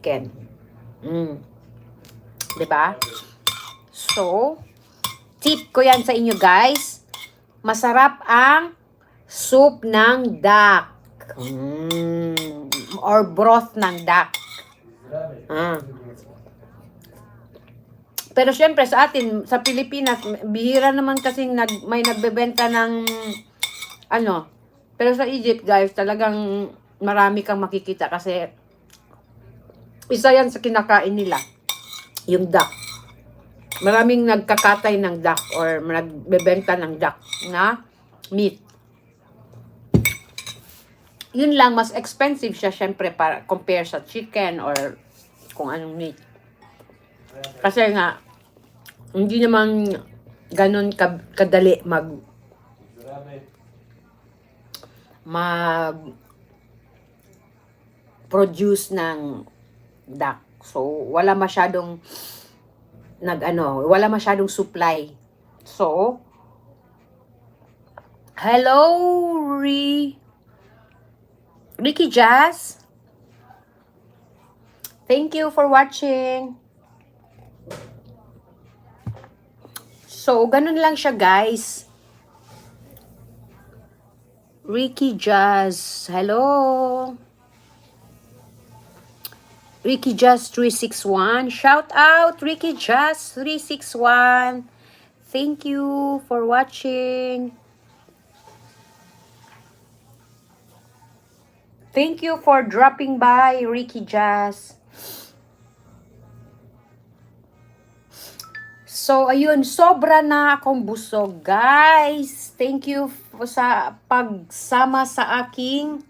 chicken. Diba? So, tip ko yan sa inyo guys. Masarap ang soup ng duck. Or broth ng duck. Pero syempre sa atin, sa Pilipinas, bihira naman kasing may nagbebenta ng ano. Pero sa Egypt guys, talagang marami kang makikita kasi isa yan sa kinakain nila. Yung duck. Maraming nagkakatay ng duck or nagbebenta ng duck na meat. Yun lang, mas expensive siya syempre para compare sa chicken or kung anong meat. Kasi nga, hindi naman ganun kadali mag-produce ng duck. So, wala masyadong wala masyadong supply. So, hello, Ricky Jazz. Thank you for watching. So, ganun lang siya, guys. Ricky Jazz. Hello. Ricky Jazz 361. Shout out, Ricky Jazz 361. Thank you for watching. Thank you for dropping by, Ricky Jazz. So, ayun, sobra na akong busog, guys. Thank you sa pagsama sa aking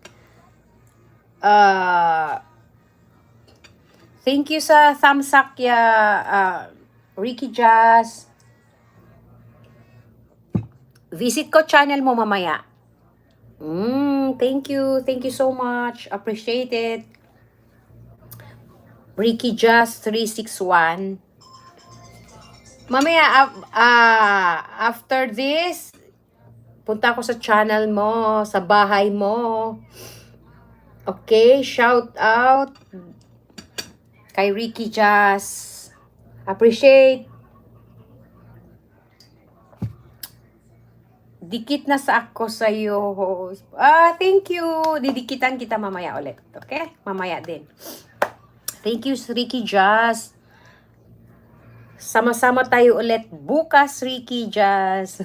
thank you sa thumbs up Ricky Jazz. Visit ko channel mo mamaya. Thank you. Thank you so much. Appreciate it. Ricky Jazz 361. Mamaya, after this, punta ako sa channel mo, sa bahay mo. Okay, shout out kay Ricky Jazz. Appreciate. Dikit na sa ako sa'yo. Thank you. Didikitan kita mamaya ulit. Okay? Mamaya din. Thank you, Ricky Jazz. Sama-sama tayo ulit bukas, Ricky Jazz.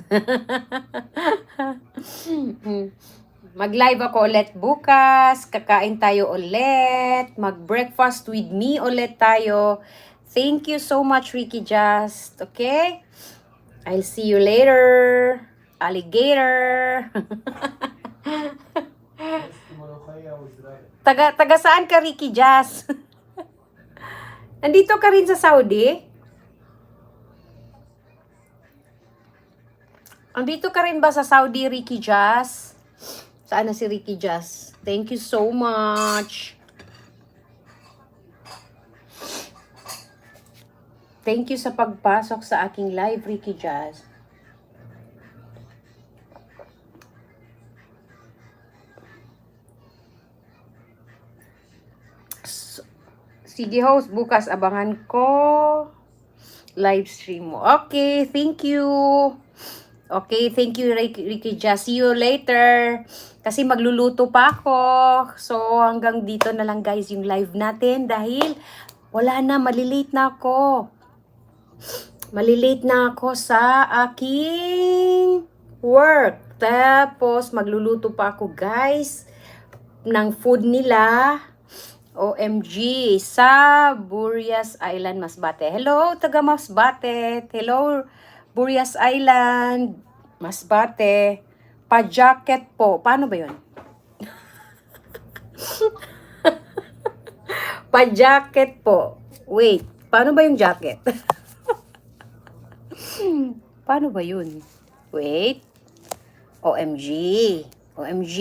Mag-live ako ulit bukas. Kakain tayo ulit. Mag-breakfast with me ulit tayo. Thank you so much, Ricky Jazz. Okay? I'll see you later. Alligator. Taga saan ka, Ricky Jazz? Nandito ka rin sa Saudi? Andito ka rin ba sa Saudi, Ricky Jazz? Saan na si Ricky Jazz? Thank you so much. Thank you sa pagpasok sa aking live, Ricky Jazz. Sige host, bukas abangan ko live stream mo. Okay, thank you. Okay, thank you Ricky Jazz. See you later. Kasi magluluto pa ako. So hanggang dito na lang guys yung live natin dahil wala na, malilate na ako. Malilate na ako sa aking work. Tapos magluluto pa ako guys ng food nila. OMG, sa Burias Island, Masbate. Hello, taga Masbate. Hello, Burias Island, Masbate. Pa-jacket po. Paano ba yun? Pa-jacket po. Wait, paano ba yung jacket? Paano ba yun? Wait. OMG. OMG.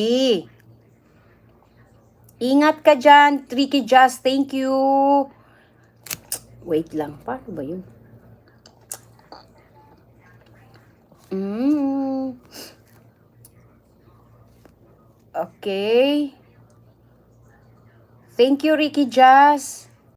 Ingat ka dyan, Ricky Jazz. Thank you. Wait lang. Paano ba yun? Okay. Thank you, Ricky Jazz.